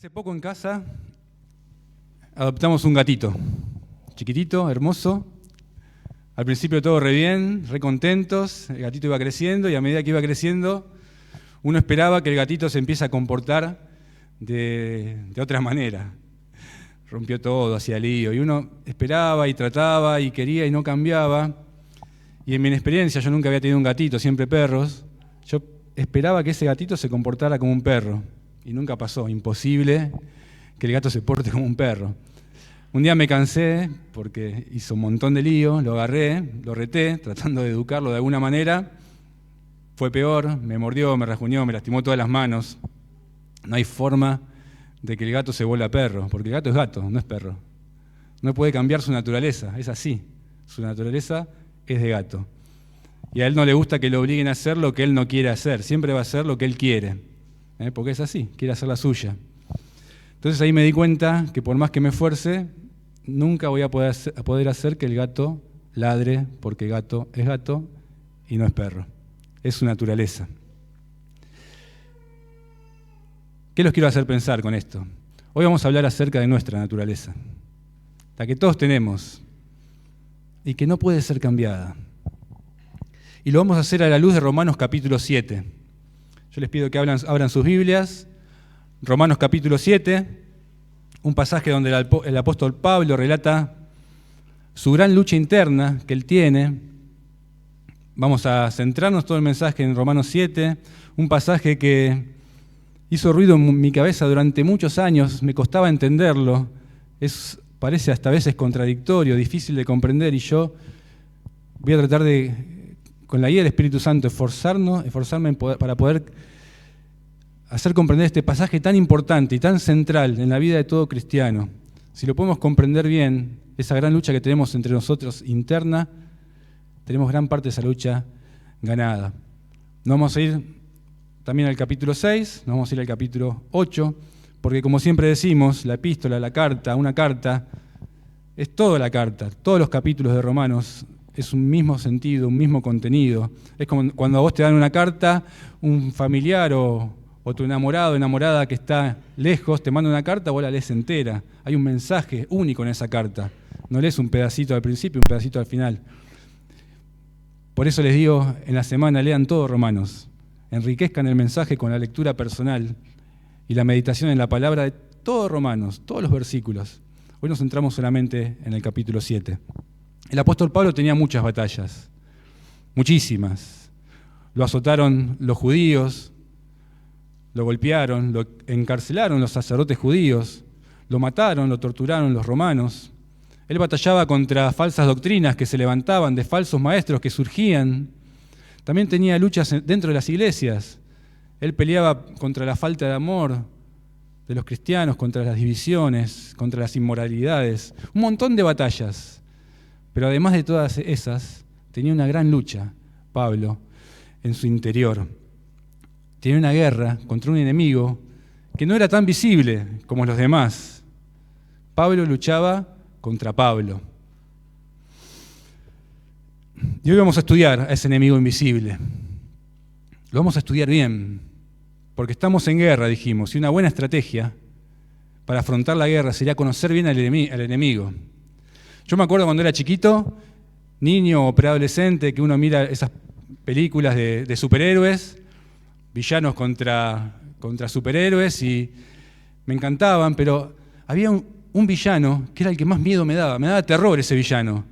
Hace poco en casa adoptamos un gatito, chiquitito, hermoso. Al principio todo re bien, re contentos, el gatito iba creciendo y a medida que iba creciendo uno esperaba que el gatito se empiece a comportar de otra manera. Rompió todo, hacía lío y uno esperaba y trataba y quería y no cambiaba. Y en mi experiencia, yo nunca había tenido un gatito, siempre perros, yo esperaba que ese gatito se comportara como un perro. Y nunca pasó, imposible que el gato se porte como un perro. Un día me cansé porque hizo un montón de lío, lo agarré, lo reté, tratando de educarlo de alguna manera. Fue peor, me mordió, me rajuñó, me lastimó todas las manos. No hay forma de que el gato se vuelva perro, porque el gato es gato, no es perro. No puede cambiar su naturaleza, es así. Su naturaleza es de gato. Y a él no le gusta que lo obliguen a hacer lo que él no quiere hacer, siempre va a hacer lo que él quiere. Porque es así, quiere hacer la suya. Entonces ahí me di cuenta que por más que me esfuerce, nunca voy a poder hacer que el gato ladre, porque gato es gato y no es perro. Es su naturaleza. ¿Qué los quiero hacer pensar con esto? Hoy vamos a hablar acerca de nuestra naturaleza, la que todos tenemos y que no puede ser cambiada. Y lo vamos a hacer a la luz de Romanos capítulo 7. Yo les pido que abran sus Biblias, Romanos capítulo 7, un pasaje donde el apóstol Pablo relata su gran lucha interna que él tiene. Vamos a centrarnos todo el mensaje en Romanos 7, un pasaje que hizo ruido en mi cabeza durante muchos años, me costaba entenderlo, parece hasta a veces contradictorio, difícil de comprender, y yo voy a tratar de, con la guía del Espíritu Santo, esforzarme para poder hacer comprender este pasaje tan importante y tan central en la vida de todo cristiano. Si lo podemos comprender bien, esa gran lucha que tenemos entre nosotros interna, tenemos gran parte de esa lucha ganada. Nos vamos a ir también al capítulo 6, nos vamos a ir al capítulo 8, porque como siempre decimos, la epístola, la carta, una carta, es toda la carta, todos los capítulos de Romanos, es un mismo sentido, un mismo contenido. Es como cuando a vos te dan una carta, un familiar o tu enamorado o enamorada que está lejos, te manda una carta, vos la lees entera. Hay un mensaje único en esa carta. No lees un pedacito al principio, un pedacito al final. Por eso les digo, en la semana lean todo Romanos. Enriquezcan el mensaje con la lectura personal y la meditación en la palabra de todos Romanos, todos los versículos. Hoy nos centramos solamente en el capítulo 7. El apóstol Pablo tenía muchas batallas, muchísimas. Lo azotaron los judíos, lo golpearon, lo encarcelaron los sacerdotes judíos, lo mataron, lo torturaron los romanos. Él batallaba contra falsas doctrinas que se levantaban, de falsos maestros que surgían. También tenía luchas dentro de las iglesias. Él peleaba contra la falta de amor de los cristianos, contra las divisiones, contra las inmoralidades. Un montón de batallas. Pero además de todas esas, tenía una gran lucha, Pablo, en su interior. Tenía una guerra contra un enemigo que no era tan visible como los demás. Pablo luchaba contra Pablo. Y hoy vamos a estudiar a ese enemigo invisible. Lo vamos a estudiar bien, porque estamos en guerra, dijimos, y una buena estrategia para afrontar la guerra sería conocer bien al enemigo. Yo me acuerdo cuando era chiquito, niño o preadolescente, que uno mira esas películas de superhéroes, villanos contra superhéroes, y me encantaban, pero había un villano que era el que más miedo me daba terror ese villano.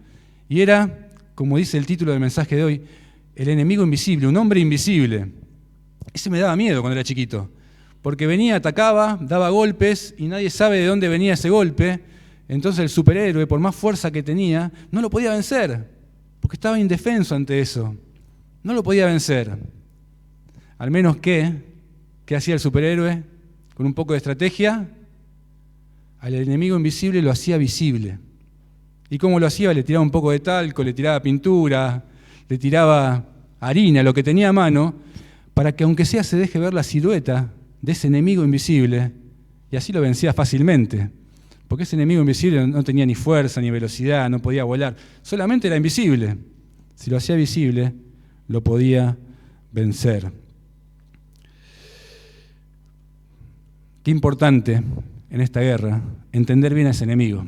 Y era, como dice el título del mensaje de hoy, el enemigo invisible, un hombre invisible. Ese me daba miedo cuando era chiquito, porque venía, atacaba, daba golpes, y nadie sabe de dónde venía ese golpe. Entonces el superhéroe, por más fuerza que tenía, no lo podía vencer, porque estaba indefenso ante eso. No lo podía vencer. Al menos ¿qué hacía el superhéroe? Con un poco de estrategia, al enemigo invisible lo hacía visible. ¿Y cómo lo hacía? Le tiraba un poco de talco, le tiraba pintura, le tiraba harina, lo que tenía a mano, para que aunque sea se deje ver la silueta de ese enemigo invisible, y así lo vencía fácilmente. Porque ese enemigo invisible no tenía ni fuerza ni velocidad, no podía volar, solamente era invisible. Si lo hacía visible, lo podía vencer. Qué importante en esta guerra entender bien a ese enemigo,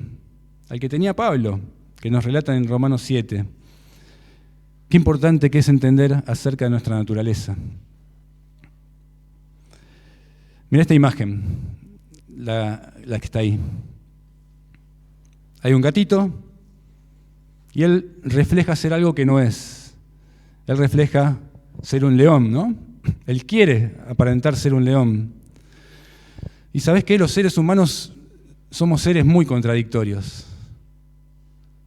al que tenía Pablo, que nos relata en Romanos 7. Qué importante que es entender acerca de nuestra naturaleza. Mira esta imagen, la que está ahí. Hay un gatito y él refleja ser algo que no es. Él refleja ser un león, ¿no? Él quiere aparentar ser un león. Y ¿sabés qué? Los seres humanos somos seres muy contradictorios.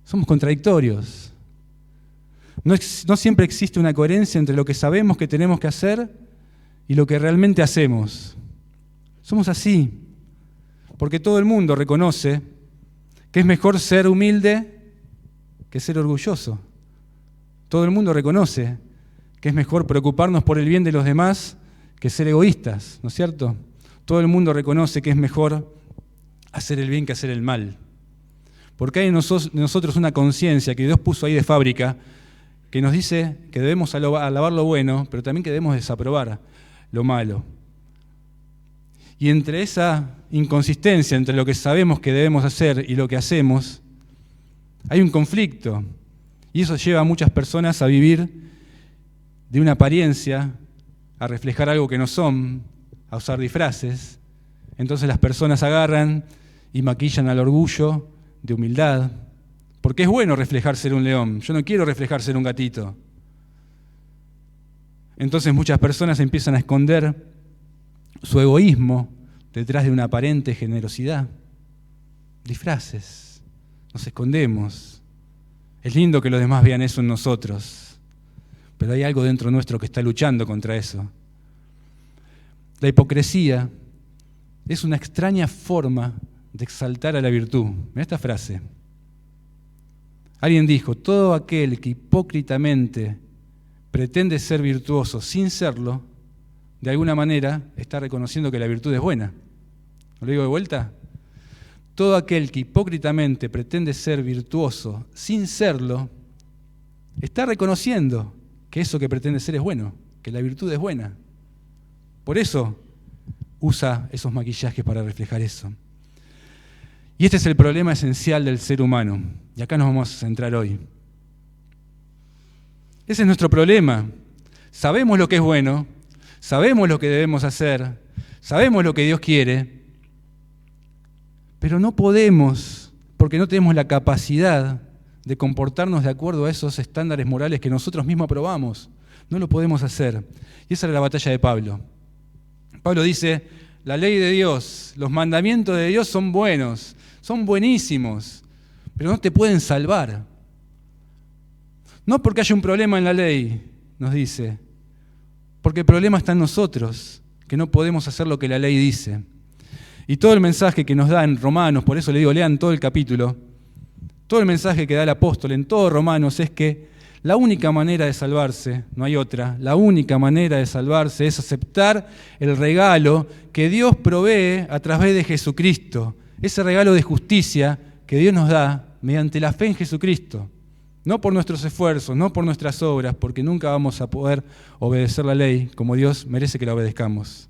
Somos contradictorios. No siempre existe una coherencia entre lo que sabemos que tenemos que hacer y lo que realmente hacemos. Somos así, porque todo el mundo reconoce que es mejor ser humilde que ser orgulloso. Todo el mundo reconoce que es mejor preocuparnos por el bien de los demás que ser egoístas, ¿no es cierto? Todo el mundo reconoce que es mejor hacer el bien que hacer el mal. Porque hay en nosotros una conciencia que Dios puso ahí de fábrica que nos dice que debemos alabar lo bueno, pero también que debemos desaprobar lo malo. Y entre esa inconsistencia entre lo que sabemos que debemos hacer y lo que hacemos, hay un conflicto. Y eso lleva a muchas personas a vivir de una apariencia, a reflejar algo que no son, a usar disfraces. Entonces las personas agarran y maquillan al orgullo de humildad. Porque es bueno reflejar ser un león. Yo no quiero reflejar ser un gatito. Entonces muchas personas empiezan a esconder su egoísmo detrás de una aparente generosidad. Disfraces. Nos escondemos. Es lindo que los demás vean eso en nosotros. Pero hay algo dentro nuestro que está luchando contra eso. La hipocresía es una extraña forma de exaltar a la virtud. Mira esta frase. Alguien dijo, todo aquel que hipócritamente pretende ser virtuoso sin serlo, de alguna manera está reconociendo que la virtud es buena. ¿Lo digo de vuelta? Todo aquel que hipócritamente pretende ser virtuoso sin serlo, está reconociendo que eso que pretende ser es bueno, que la virtud es buena. Por eso usa esos maquillajes para reflejar eso. Y este es el problema esencial del ser humano. Y acá nos vamos a centrar hoy. Ese es nuestro problema. Sabemos lo que es bueno, sabemos lo que debemos hacer, sabemos lo que Dios quiere, pero no podemos, porque no tenemos la capacidad de comportarnos de acuerdo a esos estándares morales que nosotros mismos aprobamos. No lo podemos hacer. Y esa era la batalla de Pablo. Pablo dice, la ley de Dios, los mandamientos de Dios son buenos, son buenísimos, pero no te pueden salvar. No porque haya un problema en la ley, nos dice, porque el problema está en nosotros, que no podemos hacer lo que la ley dice. Y todo el mensaje que nos da en Romanos, por eso le digo, lean todo el capítulo, todo el mensaje que da el apóstol en todo Romanos es que la única manera de salvarse, no hay otra, la única manera de salvarse es aceptar el regalo que Dios provee a través de Jesucristo, ese regalo de justicia que Dios nos da mediante la fe en Jesucristo. No por nuestros esfuerzos, no por nuestras obras, porque nunca vamos a poder obedecer la ley como Dios merece que la obedezcamos.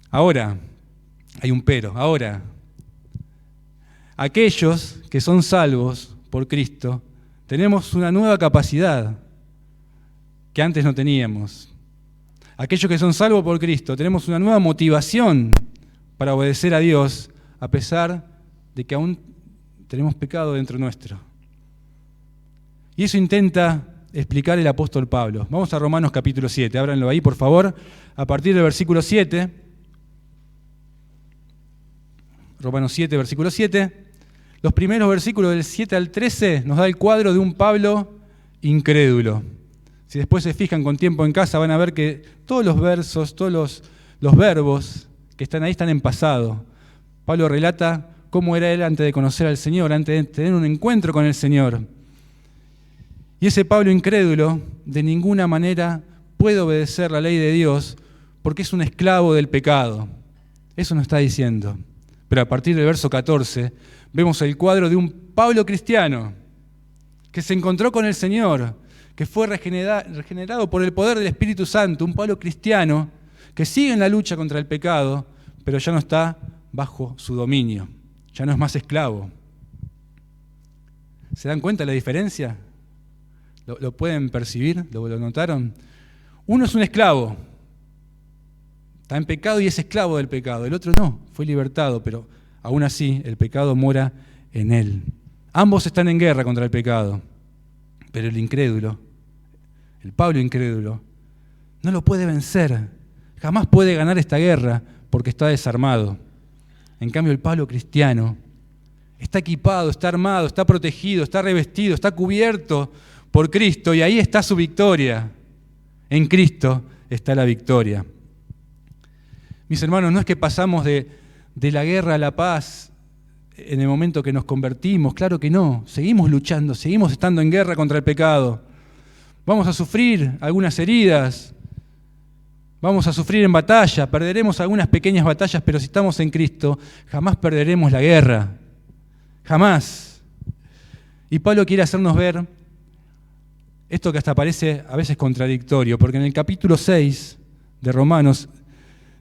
Ahora, hay un pero, ahora, aquellos que son salvos por Cristo, tenemos una nueva capacidad que antes no teníamos. Aquellos que son salvos por Cristo, tenemos una nueva motivación para obedecer a Dios, a pesar de que aún tenemos pecado dentro nuestro. Y eso intenta explicar el apóstol Pablo. Vamos a Romanos capítulo 7, ábranlo ahí por favor, a partir del versículo 7. Romanos 7, versículo 7. Los primeros versículos del 7 al 13 nos da el cuadro de un Pablo incrédulo. Si después se fijan con tiempo en casa van a ver que todos los versos, todos los verbos que están ahí están en pasado. Pablo relata cómo era él antes de conocer al Señor, antes de tener un encuentro con el Señor. Y ese Pablo incrédulo de ninguna manera puede obedecer la ley de Dios porque es un esclavo del pecado. Eso nos está diciendo. Pero a partir del verso 14 vemos el cuadro de un Pablo cristiano que se encontró con el Señor, que fue regenerado por el poder del Espíritu Santo, un Pablo cristiano que sigue en la lucha contra el pecado, pero ya no está bajo su dominio, ya no es más esclavo. ¿Se dan cuenta de la diferencia? ¿Lo pueden percibir? ¿Lo notaron? Uno es un esclavo, está en pecado y es esclavo del pecado. El otro no, fue libertado, pero aún así el pecado mora en él. Ambos están en guerra contra el pecado, pero el incrédulo, el Pablo incrédulo, no lo puede vencer. Jamás puede ganar esta guerra porque está desarmado. En cambio, el Pablo cristiano está equipado, está armado, está protegido, está revestido, está cubierto por Cristo y ahí está su victoria. En Cristo está la victoria. Mis hermanos, no es que pasamos de la guerra a la paz en el momento que nos convertimos, claro que no. Seguimos luchando, seguimos estando en guerra contra el pecado. Vamos a sufrir algunas heridas, vamos a sufrir en batalla, perderemos algunas pequeñas batallas, pero si estamos en Cristo, jamás perderemos la guerra. Jamás. Y Pablo quiere hacernos ver esto que hasta parece a veces contradictorio, porque en el capítulo 6 de Romanos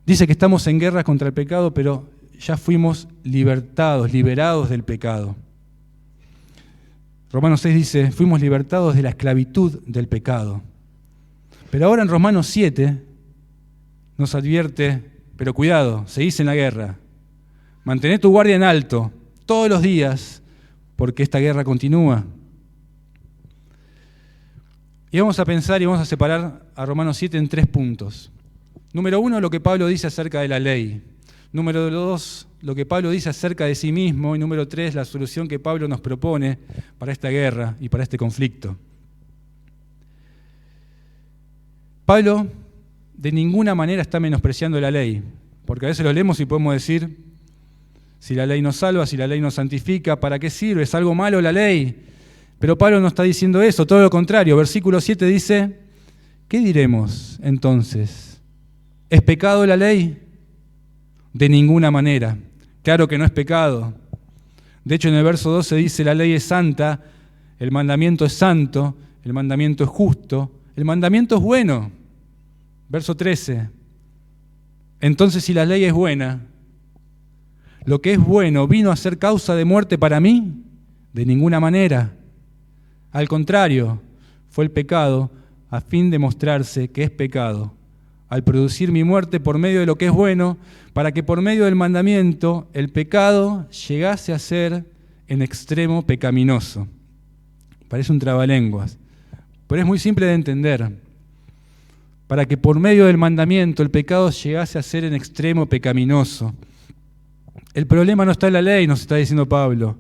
dice que estamos en guerra contra el pecado, pero ya fuimos liberados del pecado. Romanos 6 dice, fuimos libertados de la esclavitud del pecado. Pero ahora en Romanos 7 nos advierte, pero cuidado, seguís en la guerra. Mantené tu guardia en alto todos los días, porque esta guerra continúa. Y vamos a pensar y vamos a separar a Romanos 7 en 3 puntos. Número 1, lo que Pablo dice acerca de la ley. Número 2, lo que Pablo dice acerca de sí mismo. Y número 3, la solución que Pablo nos propone para esta guerra y para este conflicto. Pablo de ninguna manera está menospreciando la ley, porque a veces lo leemos y podemos decir, si la ley nos salva, si la ley nos santifica, ¿para qué sirve? ¿Es algo malo la ley? Pero Pablo no está diciendo eso, todo lo contrario. Versículo 7 dice, ¿qué diremos entonces? ¿Es pecado la ley? De ninguna manera. Claro que no es pecado. De hecho, en el verso 12 dice, la ley es santa, el mandamiento es santo, el mandamiento es justo, el mandamiento es bueno. Verso 13. Entonces, si la ley es buena, lo que es bueno vino a ser causa de muerte para mí, de ninguna manera. Al contrario, fue el pecado a fin de mostrarse que es pecado, al producir mi muerte por medio de lo que es bueno, para que por medio del mandamiento el pecado llegase a ser en extremo pecaminoso. Parece un trabalenguas, pero es muy simple de entender. Para que por medio del mandamiento el pecado llegase a ser en extremo pecaminoso. El problema no está en la ley, nos está diciendo Pablo.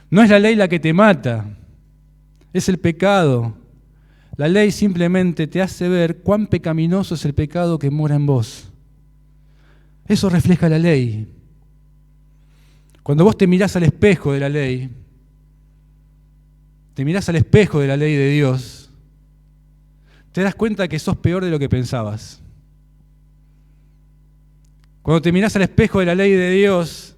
No es la ley la que te mata, es el pecado. La ley simplemente te hace ver cuán pecaminoso es el pecado que mora en vos. Eso refleja la ley. Cuando vos te mirás al espejo de la ley, te mirás al espejo de la ley de Dios, te das cuenta que sos peor de lo que pensabas. Cuando te mirás al espejo de la ley de Dios,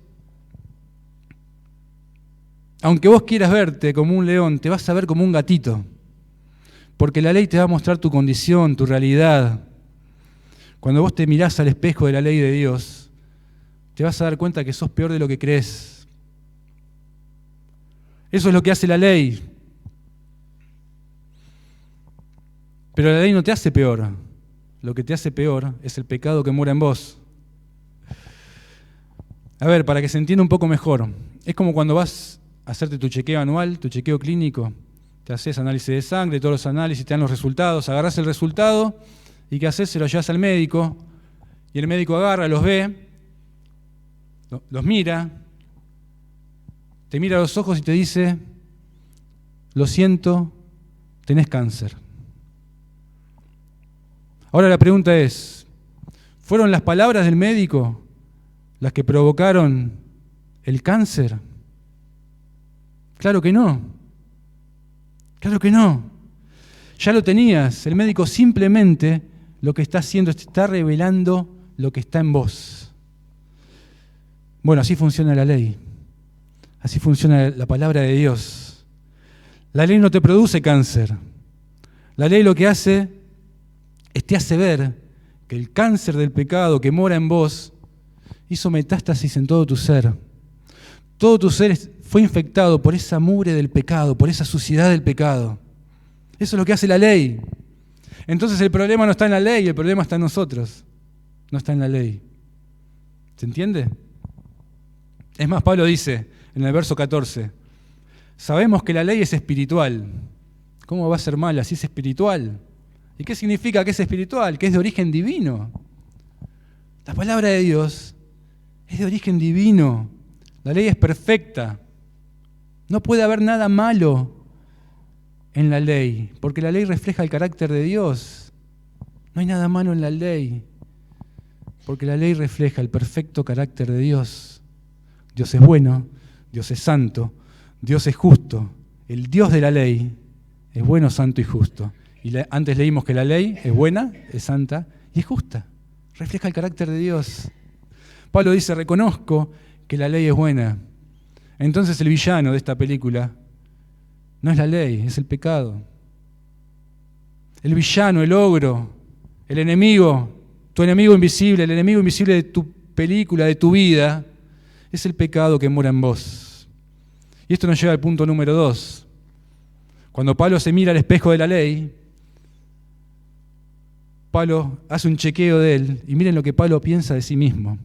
aunque vos quieras verte como un león, te vas a ver como un gatito. Porque la ley te va a mostrar tu condición, tu realidad. Cuando vos te mirás al espejo de la ley de Dios, te vas a dar cuenta que sos peor de lo que crees. Eso es lo que hace la ley. Pero la ley no te hace peor. Lo que te hace peor es el pecado que mora en vos. A ver, para que se entienda un poco mejor, es como cuando vas a hacerte tu chequeo anual, tu chequeo clínico, te haces análisis de sangre, todos los análisis, te dan los resultados, agarrás el resultado y ¿qué haces? Se lo llevas al médico y el médico agarra, los ve, los mira, te mira a los ojos y te dice, lo siento, tenés cáncer. Ahora la pregunta es, ¿fueron las palabras del médico las que provocaron el cáncer? Claro que no. Claro que no. Ya lo tenías. El médico simplemente lo que está haciendo es te está revelando lo que está en vos. Bueno, así funciona la ley. Así funciona la palabra de Dios. La ley no te produce cáncer. La ley lo que hace es te hace ver que el cáncer del pecado que mora en vos hizo metástasis en todo tu ser. Todo tu ser fue infectado por esa mugre del pecado, por esa suciedad del pecado. Eso es lo que hace la ley. Entonces el problema no está en la ley, el problema está en nosotros. No está en la ley. ¿Se entiende? Es más, Pablo dice en el verso 14, sabemos que la ley es espiritual. ¿Cómo va a ser mala si es espiritual? ¿Y qué significa que es espiritual? Que es de origen divino. La palabra de Dios es de origen divino. La ley es perfecta. No puede haber nada malo en la ley, porque la ley refleja el carácter de Dios. No hay nada malo en la ley, porque la ley refleja el perfecto carácter de Dios. Dios es bueno, Dios es santo, Dios es justo. El Dios de la ley es bueno, santo y justo. Y antes leímos que la ley es buena, es santa y es justa. Refleja el carácter de Dios. Pablo dice, reconozco que la ley es buena. Entonces el villano de esta película no es la ley, es el pecado. El villano, el ogro, el enemigo, tu enemigo invisible, el enemigo invisible de tu película, de tu vida, es el pecado que mora en vos. Y esto nos lleva al punto número 2. Cuando Pablo se mira al espejo de la ley, Pablo hace un chequeo de él y miren lo que Pablo piensa de sí mismo.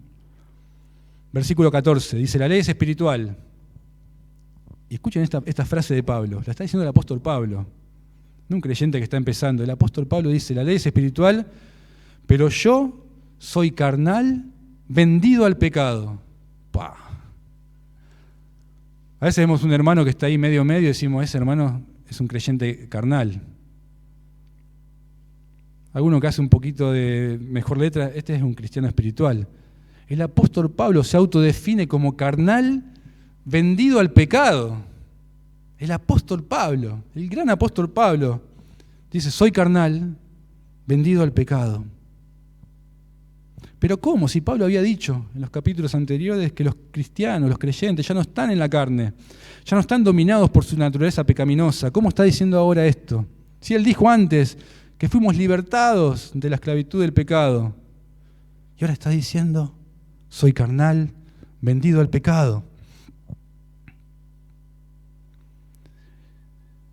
Versículo 14, dice, la ley es espiritual. Y escuchen esta frase de Pablo, la está diciendo el apóstol Pablo, no un creyente que está empezando. El apóstol Pablo dice, la ley es espiritual, pero yo soy carnal, vendido al pecado. ¡Pah! A veces vemos un hermano que está ahí medio y decimos, ese hermano es un creyente carnal. Alguno que hace un poquito de mejor letra, este es un cristiano espiritual. El apóstol Pablo se autodefine como carnal, vendido al pecado. El apóstol Pablo, el gran apóstol Pablo, dice, soy carnal, vendido al pecado. Pero ¿cómo? Si Pablo había dicho en los capítulos anteriores que los cristianos, los creyentes, ya no están en la carne, ya no están dominados por su naturaleza pecaminosa. ¿Cómo está diciendo ahora esto? Si él dijo antes que fuimos libertados de la esclavitud del pecado, y ahora está diciendo, soy carnal, vendido al pecado.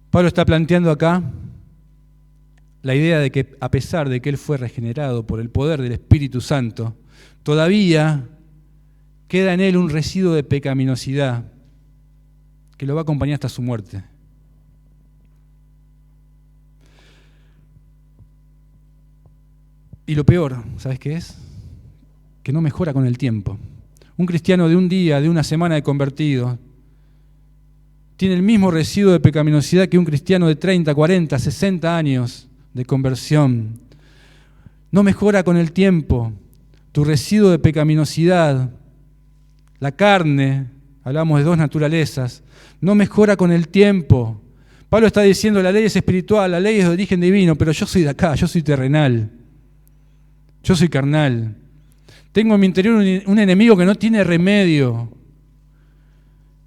Pablo está planteando acá la idea de que a pesar de que él fue regenerado por el poder del Espíritu Santo, todavía queda en él un residuo de pecaminosidad que lo va a acompañar hasta su muerte. Y lo peor, ¿sabes qué es? Que no mejora con el tiempo. Un cristiano de un día, de una semana de convertido, tiene el mismo residuo de pecaminosidad que un cristiano de 30, 40, 60 años de conversión. No mejora con el tiempo. Tu residuo de pecaminosidad, la carne, hablamos de dos naturalezas, no mejora con el tiempo. Pablo está diciendo, la ley es espiritual, la ley es de origen divino, pero yo soy de acá, yo soy terrenal. Yo soy carnal. Tengo en mi interior un enemigo que no tiene remedio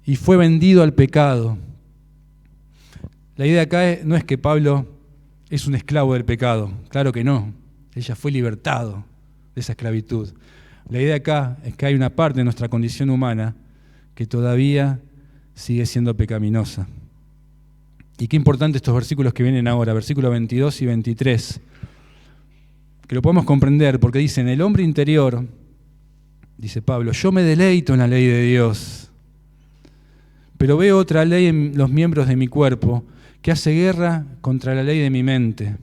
y fue vendido al pecado. La idea acá no es que Pablo es un esclavo del pecado. Claro que no. Él ya fue libertado de esa esclavitud. La idea acá es que hay una parte de nuestra condición humana que todavía sigue siendo pecaminosa. Y qué importante estos versículos que vienen ahora, versículos 22 y 23. Que lo podemos comprender porque dicen, el hombre interior, dice Pablo, yo me deleito en la ley de Dios, pero veo otra ley en los miembros de mi cuerpo que hace guerra contra la ley de mi mente.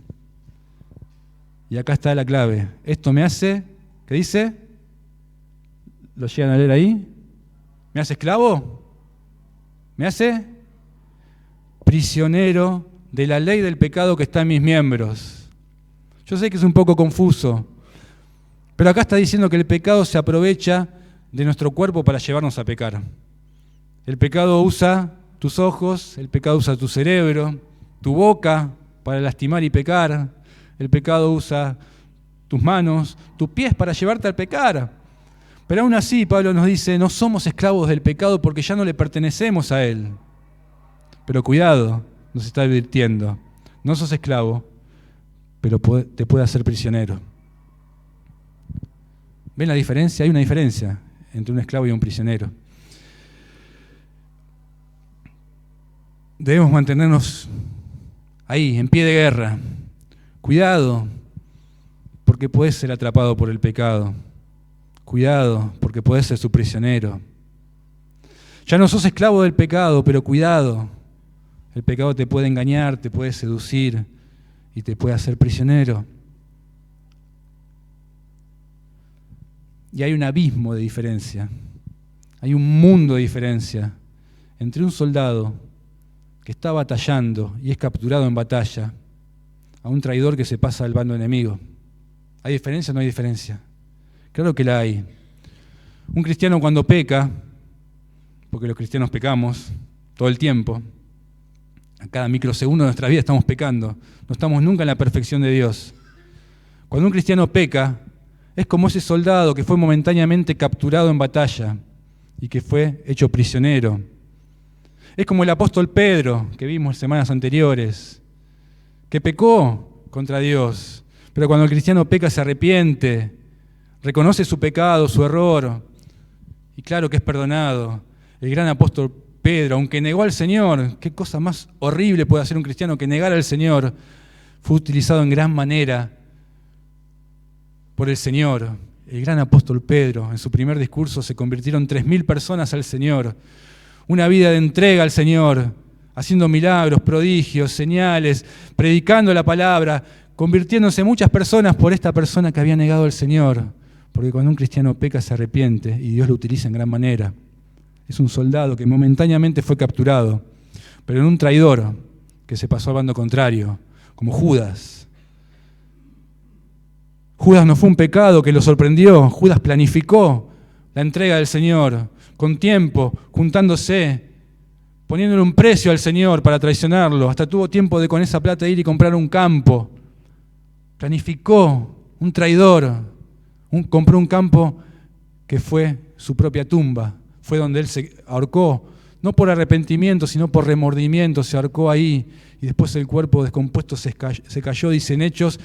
Y acá está la clave. Esto me hace, ¿qué dice? ¿Lo llegan a leer ahí? ¿Me hace esclavo? ¿Me hace? Prisionero de la ley del pecado que está en mis miembros. Yo sé que es un poco confuso, pero acá está diciendo que el pecado se aprovecha de nuestro cuerpo para llevarnos a pecar. El pecado usa tus ojos, el pecado usa tu cerebro, tu boca para lastimar y pecar. El pecado usa tus manos, tus pies para llevarte al pecar. Pero aún así, Pablo nos dice, no somos esclavos del pecado porque ya no le pertenecemos a él. Pero cuidado, nos está advirtiendo, no sos esclavo, pero te puede hacer prisionero. ¿Ven la diferencia? Hay una diferencia entre un esclavo y un prisionero. Debemos mantenernos ahí, en pie de guerra. Cuidado, porque podés ser atrapado por el pecado. Cuidado, porque podés ser su prisionero. Ya no sos esclavo del pecado, pero cuidado. El pecado te puede engañar, te puede seducir y te puede hacer prisionero. Y hay un abismo de diferencia, hay un mundo de diferencia entre un soldado que está batallando y es capturado en batalla a un traidor que se pasa al bando enemigo. ¿Hay diferencia o no hay diferencia? Claro que la hay. Un cristiano cuando peca, porque los cristianos pecamos todo el tiempo, a cada microsegundo de nuestra vida estamos pecando, no estamos nunca en la perfección de Dios. Cuando un cristiano peca, es como ese soldado que fue momentáneamente capturado en batalla y que fue hecho prisionero. Es como el apóstol Pedro, que vimos semanas anteriores, que pecó contra Dios, pero cuando el cristiano peca se arrepiente, reconoce su pecado, su error, y claro que es perdonado. El gran apóstol Pedro, aunque negó al Señor, qué cosa más horrible puede hacer un cristiano que negar al Señor, fue utilizado en gran manera por el Señor. El gran apóstol Pedro, en su primer discurso se convirtieron 3.000 personas al Señor. Una vida de entrega al Señor, haciendo milagros, prodigios, señales, predicando la palabra, convirtiéndose muchas personas por esta persona que había negado al Señor. Porque cuando un cristiano peca se arrepiente y Dios lo utiliza en gran manera. Es un soldado que momentáneamente fue capturado, pero en un traidor que se pasó al bando contrario, como Judas. Judas no fue un pecado que lo sorprendió, Judas planificó la entrega del Señor, con tiempo, juntándose, poniéndole un precio al Señor para traicionarlo. Hasta tuvo tiempo de con esa plata ir y comprar un campo. Planificó, un traidor, compró un campo que fue su propia tumba. Fue donde él se ahorcó, no por arrepentimiento, sino por remordimiento, se ahorcó ahí. Y después el cuerpo descompuesto se cayó, dicen Hechos,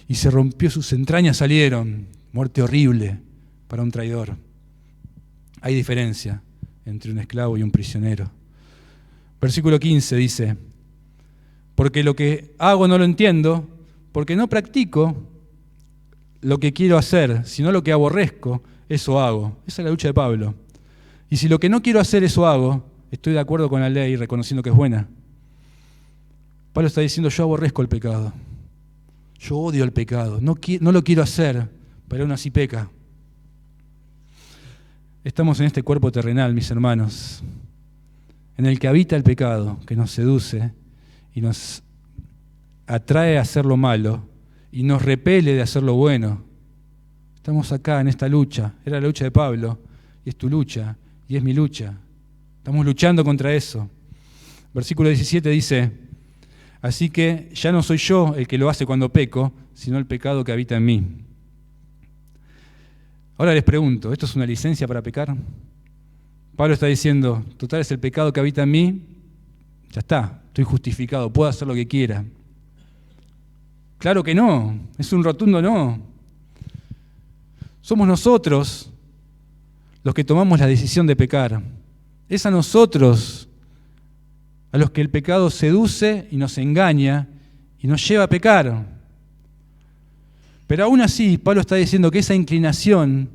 y se rompió, sus entrañas salieron. Muerte horrible para un traidor. Hay diferencia entre un esclavo y un prisionero. Versículo 15 dice, porque lo que hago no lo entiendo, porque no practico lo que quiero hacer, sino lo que aborrezco, eso hago. Esa es la lucha de Pablo. Y si lo que no quiero hacer, eso hago, estoy de acuerdo con la ley, reconociendo que es buena. Pablo está diciendo, yo aborrezco el pecado. Yo odio el pecado, no lo quiero hacer, pero aún así peca. Estamos en este cuerpo terrenal, mis hermanos, en el que habita el pecado, que nos seduce y nos atrae a hacer lo malo y nos repele de hacer lo bueno. Estamos acá en esta lucha, era la lucha de Pablo, y es tu lucha, y es mi lucha. Estamos luchando contra eso. Versículo 17 dice, así que ya no soy yo el que lo hace cuando peco, sino el pecado que habita en mí. Ahora les pregunto, ¿esto es una licencia para pecar? Pablo está diciendo, total es el pecado que habita en mí, ya está, estoy justificado, puedo hacer lo que quiera. Claro que no, es un rotundo no. Somos nosotros los que tomamos la decisión de pecar. Es a nosotros a los que el pecado seduce y nos engaña y nos lleva a pecar. Pero aún así, Pablo está diciendo que esa inclinación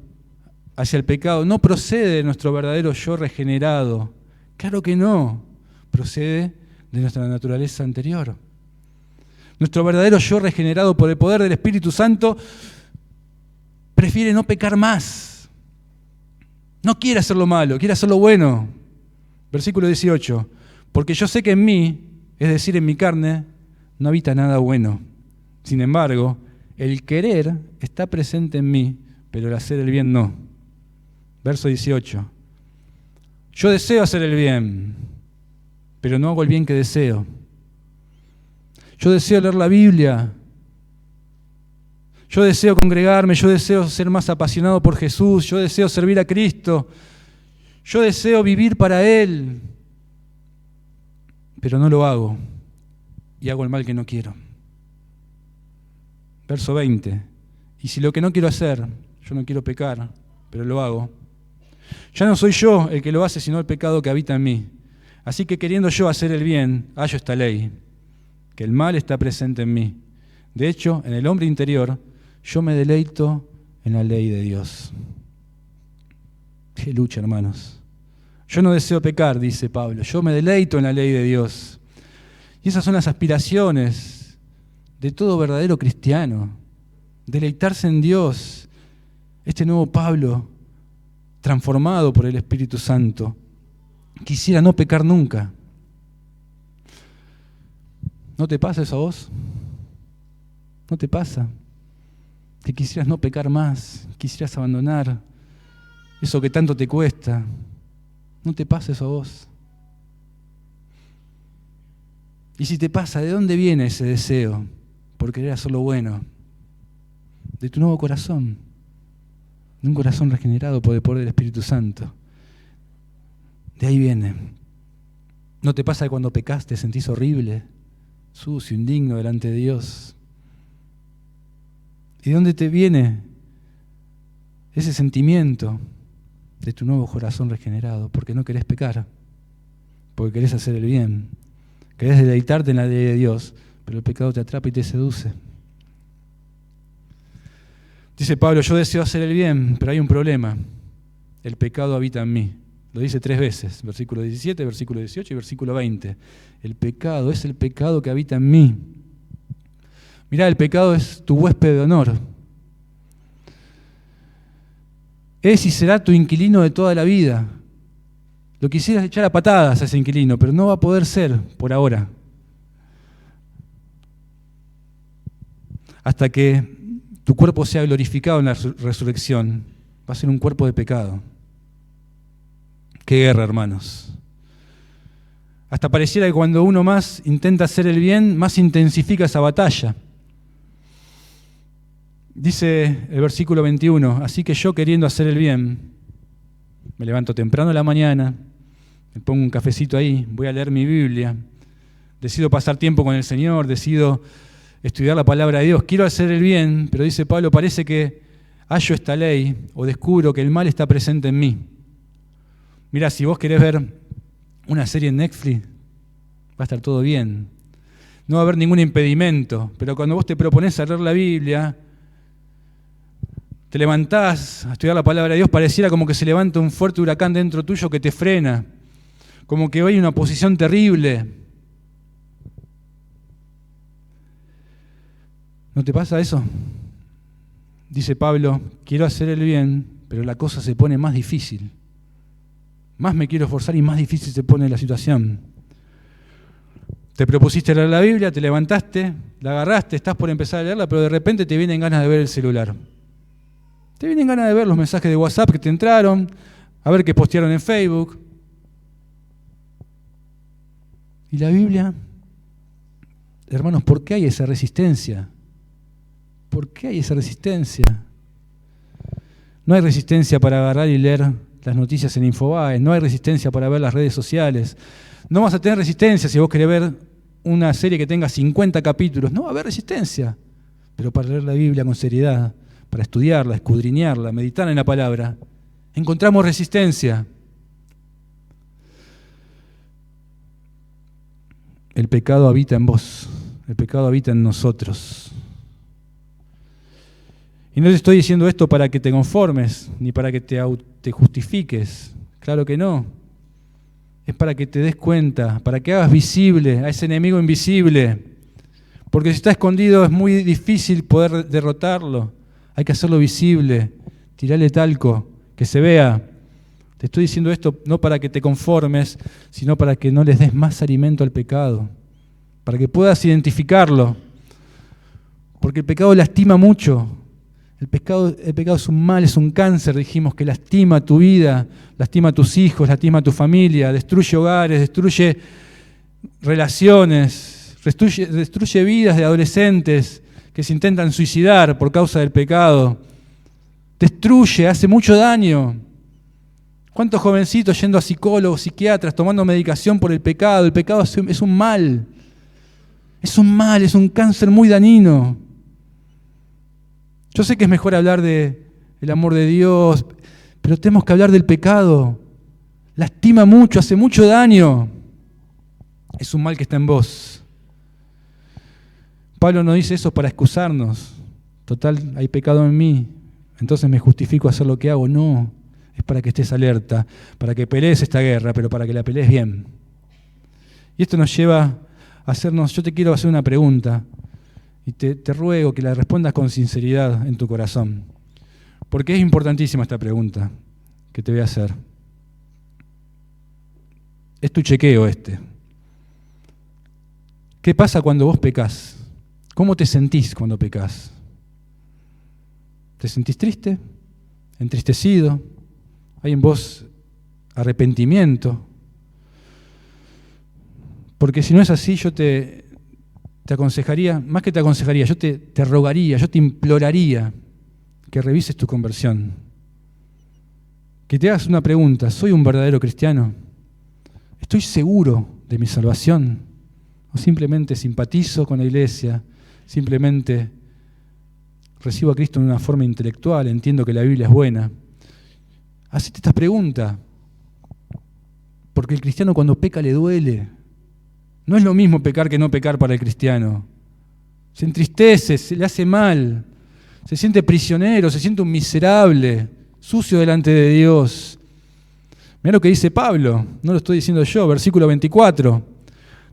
hacia el pecado no procede de nuestro verdadero yo regenerado. Claro que no, procede de nuestra naturaleza anterior. Nuestro verdadero yo regenerado por el poder del Espíritu Santo prefiere no pecar más. No quiere hacer lo malo, quiere hacer lo bueno. Versículo 18. Porque yo sé que en mí, es decir, en mi carne, no habita nada bueno. Sin embargo, el querer está presente en mí, pero el hacer el bien no. Verso 18. Yo deseo hacer el bien, pero no hago el bien que deseo. Yo deseo leer la Biblia. Yo deseo congregarme, yo deseo ser más apasionado por Jesús, yo deseo servir a Cristo. Yo deseo vivir para Él, pero no lo hago y hago el mal que no quiero. Verso 20. Y si lo que no quiero hacer, yo no quiero pecar, pero lo hago. Ya no soy yo el que lo hace, sino el pecado que habita en mí. Así que queriendo yo hacer el bien, hallo esta ley, que el mal está presente en mí. De hecho, en el hombre interior, yo me deleito en la ley de Dios. Qué lucha, hermanos. Yo no deseo pecar, dice Pablo, yo me deleito en la ley de Dios. Y esas son las aspiraciones de todo verdadero cristiano, deleitarse en Dios. Este nuevo Pablo, transformado por el Espíritu Santo, quisiera no pecar nunca. ¿No te pasa eso a vos? ¿No te pasa? Que quisieras no pecar más, quisieras abandonar eso que tanto te cuesta. ¿No te pasa eso a vos? Y si te pasa, ¿de dónde viene ese deseo por querer hacer lo bueno? De tu nuevo corazón, de un corazón regenerado por el poder del Espíritu Santo. De ahí viene. ¿No te pasa que cuando pecas te sentís horrible, sucio, indigno delante de Dios? ¿Y de dónde te viene ese sentimiento de tu nuevo corazón regenerado? Porque no querés pecar, porque querés hacer el bien, querés deleitarte en la ley de Dios, pero el pecado te atrapa y te seduce. Dice Pablo, yo deseo hacer el bien, pero hay un problema. El pecado habita en mí. Lo dice 3 veces, versículo 17, versículo 18 y versículo 20. El pecado es el pecado que habita en mí. Mirá, el pecado es tu huésped de honor. Es y será tu inquilino de toda la vida. Lo quisieras echar a patadas a ese inquilino, pero no va a poder ser por ahora. Hasta que tu cuerpo sea glorificado en la resurrección, va a ser un cuerpo de pecado. Qué guerra, hermanos. Hasta pareciera que cuando uno más intenta hacer el bien, más intensifica esa batalla. Dice el versículo 21, así que yo queriendo hacer el bien, me levanto temprano en la mañana, me pongo un cafecito ahí, voy a leer mi Biblia, decido pasar tiempo con el Señor, decido estudiar la palabra de Dios, quiero hacer el bien, pero dice Pablo, parece que hallo esta ley o descubro que el mal está presente en mí. Mirá, si vos querés ver una serie en Netflix, va a estar todo bien. No va a haber ningún impedimento, pero cuando vos te proponés a leer la Biblia, te levantás a estudiar la palabra de Dios, pareciera como que se levanta un fuerte huracán dentro tuyo que te frena, como que hay una oposición terrible. ¿No te pasa eso? Dice Pablo, quiero hacer el bien, pero la cosa se pone más difícil. Más me quiero esforzar y más difícil se pone la situación. Te propusiste leer la Biblia, te levantaste, la agarraste, estás por empezar a leerla, pero de repente te vienen ganas de ver el celular. Te vienen ganas de ver los mensajes de WhatsApp que te entraron, a ver qué postearon en Facebook. ¿Y la Biblia? Hermanos, ¿por qué hay esa resistencia? ¿Por qué hay esa resistencia? No hay resistencia para agarrar y leer las noticias en Infobae, no hay resistencia para ver las redes sociales. No vas a tener resistencia si vos querés ver una serie que tenga 50 capítulos. No va a haber resistencia. Pero para leer la Biblia con seriedad, para estudiarla, escudriñarla, meditar en la palabra, encontramos resistencia. El pecado habita en vos, el pecado habita en nosotros. Y no te estoy diciendo esto para que te conformes, ni para que te justifiques. Claro que no. Es para que te des cuenta, para que hagas visible a ese enemigo invisible. Porque si está escondido es muy difícil poder derrotarlo. Hay que hacerlo visible, tirarle talco, que se vea. Te estoy diciendo esto no para que te conformes, sino para que no les des más alimento al pecado. Para que puedas identificarlo. Porque el pecado lastima mucho. El pecado es un mal, es un cáncer, dijimos, que lastima tu vida, lastima a tus hijos, lastima a tu familia, destruye hogares, destruye relaciones, destruye vidas de adolescentes que se intentan suicidar por causa del pecado. Destruye, hace mucho daño. ¿Cuántos jovencitos yendo a psicólogos, psiquiatras, tomando medicación por el pecado? El pecado es un mal. Es un mal, es un cáncer muy dañino. Yo sé que es mejor hablar de el amor de Dios, pero tenemos que hablar del pecado. Lastima mucho, hace mucho daño. Es un mal que está en vos. Pablo no dice eso para excusarnos. Total, hay pecado en mí, entonces me justifico a hacer lo que hago. No, es para que estés alerta, para que pelees esta guerra, pero para que la pelees bien. Y esto nos lleva a hacernos, yo te quiero hacer una pregunta, y te ruego que la respondas con sinceridad en tu corazón, porque es importantísima esta pregunta que te voy a hacer. Es tu chequeo este. ¿Qué pasa cuando vos pecás? ¿Cómo te sentís cuando pecás? ¿Te sentís triste? ¿Entristecido? ¿Hay en vos arrepentimiento? Porque si no es así, yo te aconsejaría, más que te aconsejaría, yo te rogaría, yo te imploraría que revises tu conversión. Que te hagas una pregunta: ¿soy un verdadero cristiano? ¿Estoy seguro de mi salvación? ¿O simplemente simpatizo con la iglesia? ¿Simplemente recibo a Cristo de una forma intelectual? Entiendo que la Biblia es buena. Hacete esta pregunta, porque el cristiano cuando peca le duele. No es lo mismo pecar que no pecar para el cristiano. Se entristece, se le hace mal, se siente prisionero, se siente un miserable, sucio delante de Dios. Mirá lo que dice Pablo, no lo estoy diciendo yo, versículo 24.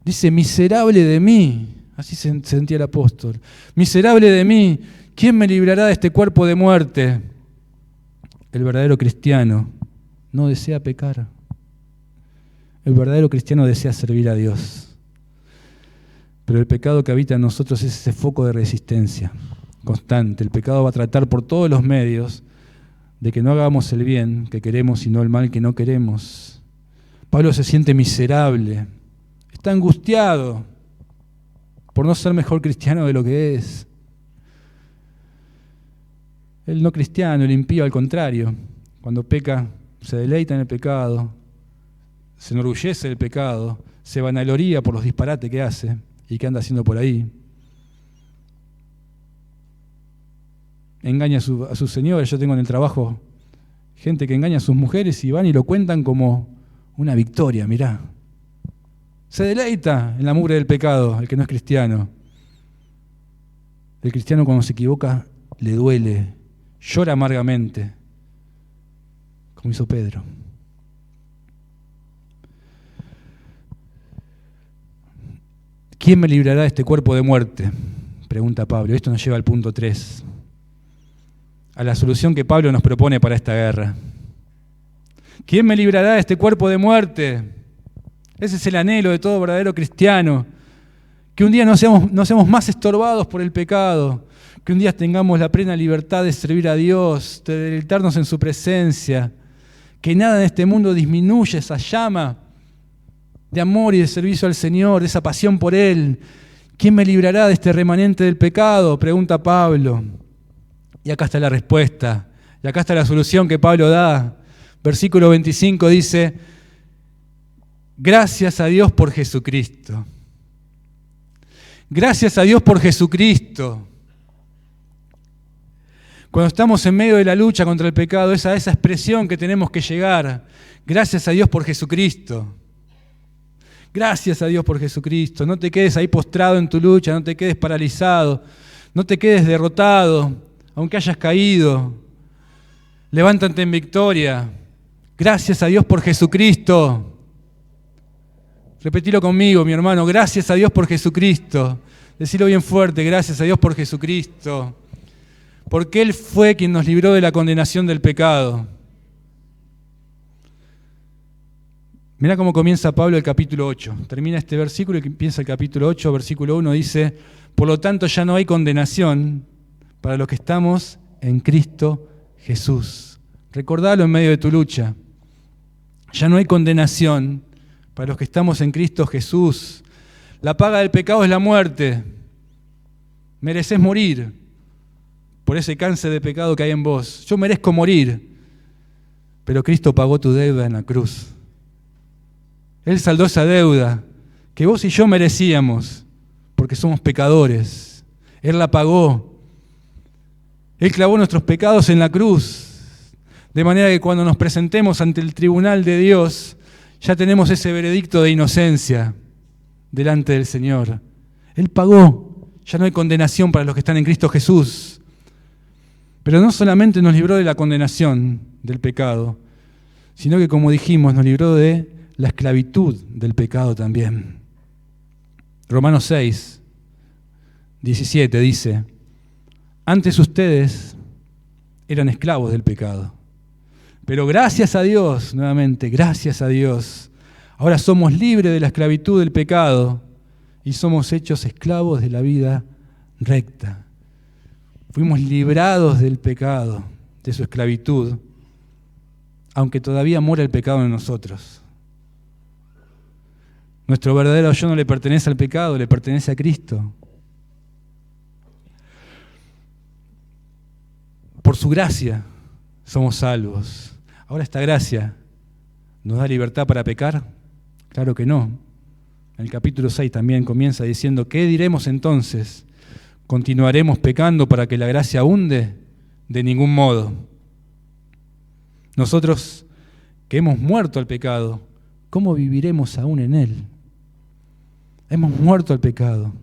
Dice: miserable de mí, así se sentía el apóstol. Miserable de mí, ¿quién me librará de este cuerpo de muerte? El verdadero cristiano no desea pecar. El verdadero cristiano desea servir a Dios. Pero el pecado que habita en nosotros es ese foco de resistencia constante. El pecado va a tratar por todos los medios de que no hagamos el bien que queremos, sino el mal que no queremos. Pablo se siente miserable, está angustiado por no ser mejor cristiano de lo que es. El no cristiano, el impío, al contrario, cuando peca, se deleita en el pecado, se enorgullece del pecado, se vanagloria por los disparates que hace y que anda haciendo por ahí. Engaña a sus señores. Yo tengo en el trabajo gente que engaña a sus mujeres y van y lo cuentan como una victoria, mirá. Se deleita en la mugre del pecado, el que no es cristiano. El cristiano cuando se equivoca le duele, llora amargamente, como hizo Pedro. ¿Quién me librará de este cuerpo de muerte?, pregunta Pablo. Esto nos lleva al punto 3, a la solución que Pablo nos propone para esta guerra. ¿Quién me librará de este cuerpo de muerte? Ese es el anhelo de todo verdadero cristiano. Que un día no seamos más estorbados por el pecado, que un día tengamos la plena libertad de servir a Dios, de deleitarnos en su presencia, que nada en este mundo disminuya esa llama de amor y de servicio al Señor, de esa pasión por Él. ¿Quién me librará de este remanente del pecado?, pregunta Pablo. Y acá está la respuesta, y acá está la solución que Pablo da. Versículo 25 dice: gracias a Dios por Jesucristo. Gracias a Dios por Jesucristo. Cuando estamos en medio de la lucha contra el pecado, esa expresión que tenemos que llegar: gracias a Dios por Jesucristo. Gracias a Dios por Jesucristo. No te quedes ahí postrado en tu lucha, no te quedes paralizado, no te quedes derrotado, aunque hayas caído. Levántate en victoria. Gracias a Dios por Jesucristo. Repetilo conmigo, mi hermano: gracias a Dios por Jesucristo. Decilo bien fuerte: gracias a Dios por Jesucristo. Porque Él fue quien nos libró de la condenación del pecado. Mirá cómo comienza Pablo el capítulo 8. Termina este versículo y empieza el capítulo 8, versículo 1, dice: por lo tanto ya no hay condenación para los que estamos en Cristo Jesús. Recordalo en medio de tu lucha. Ya no hay condenación para los que estamos en Cristo Jesús. La paga del pecado es la muerte. Mereces morir por ese cáncer de pecado que hay en vos. Yo merezco morir, pero Cristo pagó tu deuda en la cruz. Él saldó esa deuda que vos y yo merecíamos, porque somos pecadores. Él la pagó. Él clavó nuestros pecados en la cruz, de manera que cuando nos presentemos ante el tribunal de Dios, ya tenemos ese veredicto de inocencia delante del Señor. Él pagó, ya no hay condenación para los que están en Cristo Jesús. Pero no solamente nos libró de la condenación del pecado, sino que, como dijimos, nos libró de la esclavitud del pecado también. Romanos 6, 17 dice: antes ustedes eran esclavos del pecado, pero gracias a Dios, nuevamente, gracias a Dios, ahora somos libres de la esclavitud del pecado y somos hechos esclavos de la vida recta. Fuimos librados del pecado, de su esclavitud, aunque todavía mora el pecado en nosotros. Nuestro verdadero yo no le pertenece al pecado, le pertenece a Cristo. Por su gracia somos salvos. Ahora, ¿esta gracia nos da libertad para pecar? Claro que no. En el capítulo 6 también comienza diciendo: ¿qué diremos entonces? ¿Continuaremos pecando para que la gracia abunde? De ningún modo. Nosotros que hemos muerto al pecado, ¿cómo viviremos aún en él? Hemos muerto al pecado.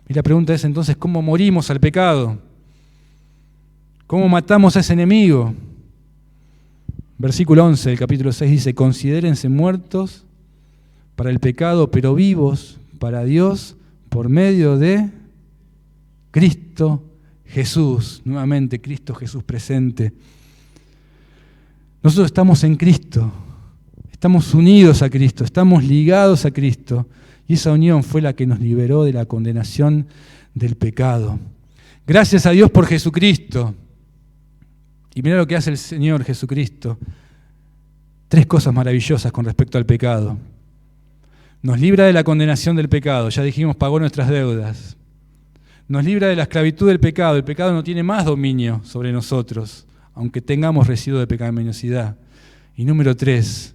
Y la pregunta es entonces, ¿cómo morimos al pecado? ¿Cómo matamos a ese enemigo? Versículo 11 del capítulo 6 dice: considérense muertos para el pecado, pero vivos para Dios por medio de Cristo Jesús. Nuevamente, Cristo Jesús presente. Nosotros estamos en Cristo, estamos unidos a Cristo, estamos ligados a Cristo, y esa unión fue la que nos liberó de la condenación del pecado. Gracias a Dios por Jesucristo. Y mira lo que hace el Señor Jesucristo. 3 cosas maravillosas con respecto al pecado. Nos libra de la condenación del pecado, ya dijimos, pagó nuestras deudas. Nos libra de la esclavitud del pecado. El pecado no tiene más dominio sobre nosotros, aunque tengamos residuo de pecaminosidad. Y número 3,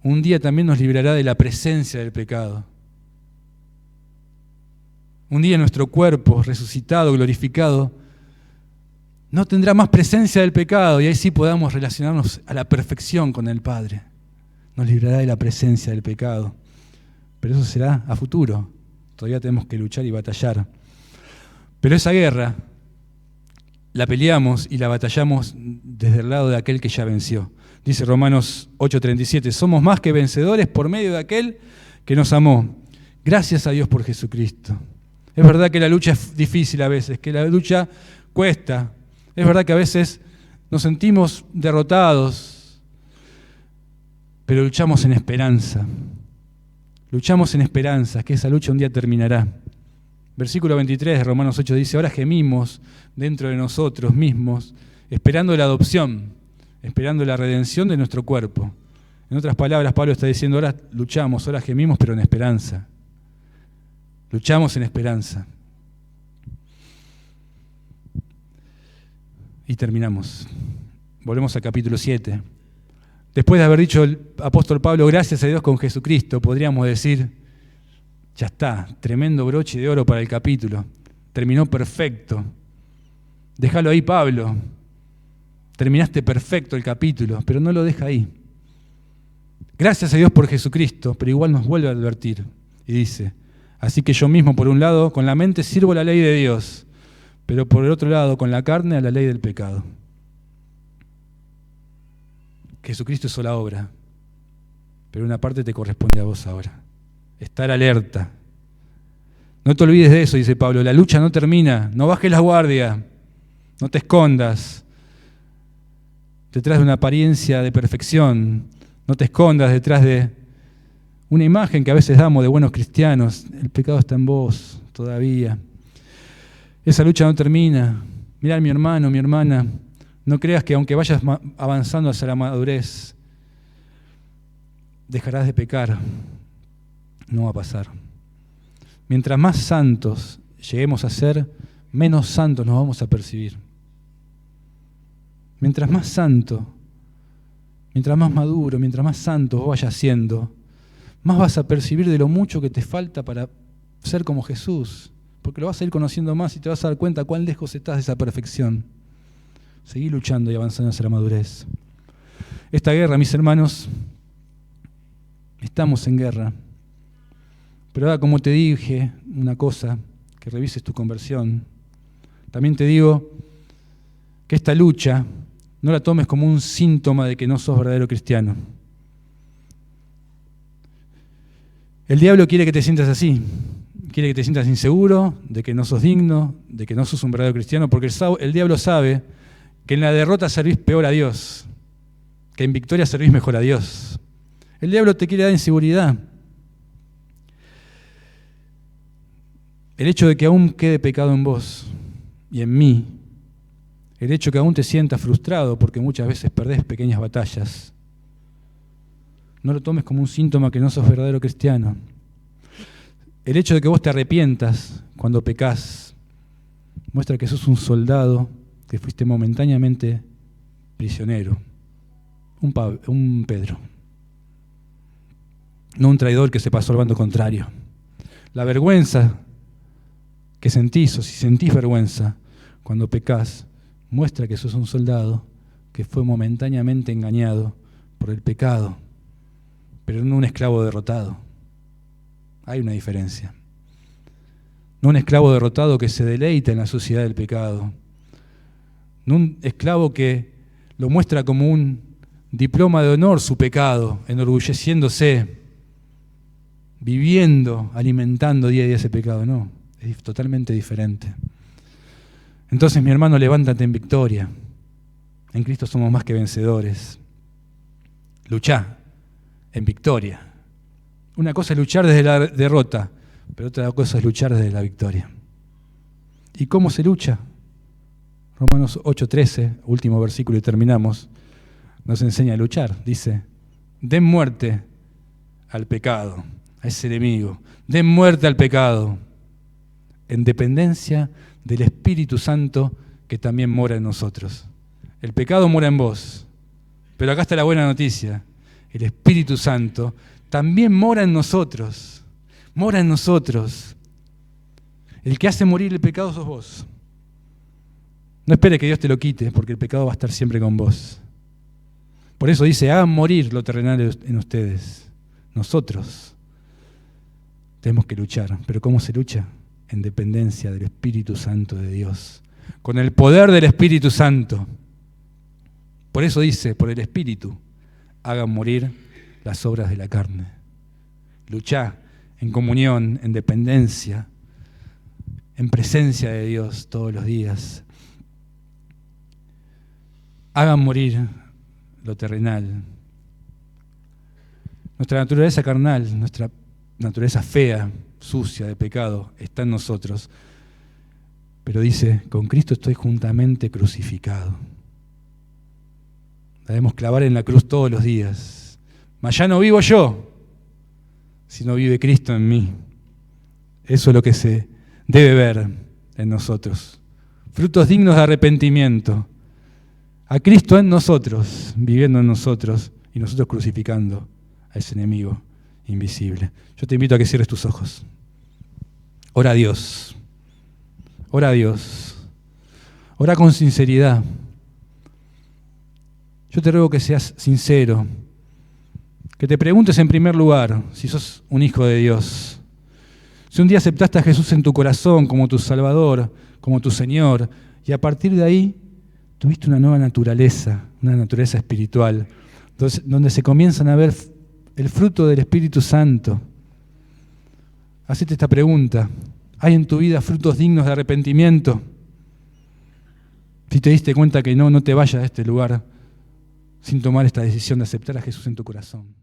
un día también nos librará de la presencia del pecado. Un día nuestro cuerpo resucitado, glorificado, no tendrá más presencia del pecado, y ahí sí podamos relacionarnos a la perfección con el Padre. Nos librará de la presencia del pecado. Pero eso será a futuro. Todavía tenemos que luchar y batallar. Pero esa guerra la peleamos y la batallamos desde el lado de aquel que ya venció. Dice Romanos 8:37, somos más que vencedores por medio de aquel que nos amó. Gracias a Dios por Jesucristo. Es verdad que la lucha es difícil a veces, que la lucha cuesta. Es verdad que a veces nos sentimos derrotados, pero luchamos en esperanza. Luchamos en esperanza, que esa lucha un día terminará. Versículo 23 de Romanos 8 dice: ahora gemimos dentro de nosotros mismos, esperando la adopción, esperando la redención de nuestro cuerpo. En otras palabras, Pablo está diciendo: ahora luchamos, ahora gemimos, pero en esperanza. Luchamos en esperanza. Y terminamos. Volvemos al capítulo 7. Después de haber dicho el apóstol Pablo, gracias a Dios con Jesucristo, podríamos decir, ya está, tremendo broche de oro para el capítulo. Terminó perfecto. Déjalo ahí, Pablo. Terminaste perfecto el capítulo, pero no lo deja ahí. Gracias a Dios por Jesucristo, pero igual nos vuelve a advertir. Y dice: así que yo mismo, por un lado, con la mente sirvo la ley de Dios, pero por el otro lado, con la carne, a la ley del pecado. Jesucristo hizo la obra, pero una parte te corresponde a vos ahora. Estar alerta. No te olvides de eso, dice Pablo. La lucha no termina. No bajes la guardia. No te escondas detrás de una apariencia de perfección. No te escondas detrás de una imagen que a veces damos de buenos cristianos. El pecado está en vos todavía. Esa lucha no termina. Mirá, mi hermano, mi hermana, no creas que aunque vayas avanzando hacia la madurez, dejarás de pecar. No va a pasar. Mientras más santos lleguemos a ser, menos santos nos vamos a percibir. Mientras más santo, mientras más maduro, mientras más santo vos vayas siendo, más vas a percibir de lo mucho que te falta para ser como Jesús. Porque lo vas a ir conociendo más y te vas a dar cuenta cuán lejos estás de esa perfección. Seguí luchando y avanzando hacia la madurez. Esta guerra, mis hermanos, estamos en guerra. Pero ahora, como te dije, una cosa, que revises tu conversión. También te digo que esta lucha no la tomes como un síntoma de que no sos verdadero cristiano. El diablo quiere que te sientas así. Quiere que te sientas inseguro, de que no sos digno, de que no sos un verdadero cristiano, porque el diablo sabe que en la derrota servís peor a Dios, que en victoria servís mejor a Dios. El diablo te quiere dar inseguridad. El hecho de que aún quede pecado en vos y en mí, el hecho de que aún te sientas frustrado porque muchas veces perdés pequeñas batallas, no lo tomes como un síntoma que no sos verdadero cristiano. El hecho de que vos te arrepientas cuando pecás muestra que sos un soldado que fuiste momentáneamente prisionero, un Pedro, no un traidor que se pasó al bando contrario. La vergüenza que sentís, o si sentís vergüenza cuando pecás, muestra que sos un soldado que fue momentáneamente engañado por el pecado, pero no un esclavo derrotado. Hay una diferencia. No un esclavo derrotado que se deleita en la suciedad del pecado. No un esclavo que lo muestra como un diploma de honor su pecado, enorgulleciéndose, viviendo, alimentando día a día ese pecado. No, es totalmente diferente. Entonces, mi hermano, levántate en victoria. En Cristo somos más que vencedores. Luchá en victoria. Una cosa es luchar desde la derrota, pero otra cosa es luchar desde la victoria. ¿Y cómo se lucha? Romanos 8:13, último versículo y terminamos, nos enseña a luchar. Dice, den muerte al pecado, a ese enemigo. Den muerte al pecado, en dependencia del Espíritu Santo que también mora en nosotros. El pecado mora en vos, pero acá está la buena noticia. El Espíritu Santo también mora en nosotros. Mora en nosotros. El que hace morir el pecado sos vos. No esperes que Dios te lo quite, porque el pecado va a estar siempre con vos. Por eso dice, hagan morir lo terrenal en ustedes. Nosotros tenemos que luchar. ¿Pero cómo se lucha? En dependencia del Espíritu Santo de Dios. Con el poder del Espíritu Santo. Por eso dice, por el Espíritu, hagan morir las obras de la carne. Luchá en comunión, en dependencia, en presencia de Dios todos los días. Hagan morir lo terrenal. Nuestra naturaleza carnal, nuestra naturaleza fea, sucia, de pecado, está en nosotros. Pero dice, con Cristo estoy juntamente crucificado. La debemos clavar en la cruz todos los días. Mas ya no vivo yo, sino vive Cristo en mí. Eso es lo que se debe ver en nosotros. Frutos dignos de arrepentimiento. A Cristo en nosotros, viviendo en nosotros, y nosotros crucificando a ese enemigo invisible. Yo te invito a que cierres tus ojos. Ora a Dios. Ora a Dios. Ora con sinceridad. Yo te ruego que seas sincero. Que te preguntes en primer lugar si sos un hijo de Dios. Si un día aceptaste a Jesús en tu corazón como tu Salvador, como tu Señor, y a partir de ahí tuviste una nueva naturaleza, una naturaleza espiritual, donde se comienzan a ver el fruto del Espíritu Santo. Hacete esta pregunta. ¿Hay en tu vida frutos dignos de arrepentimiento? Si te diste cuenta que no te vayas de este lugar sin tomar esta decisión de aceptar a Jesús en tu corazón.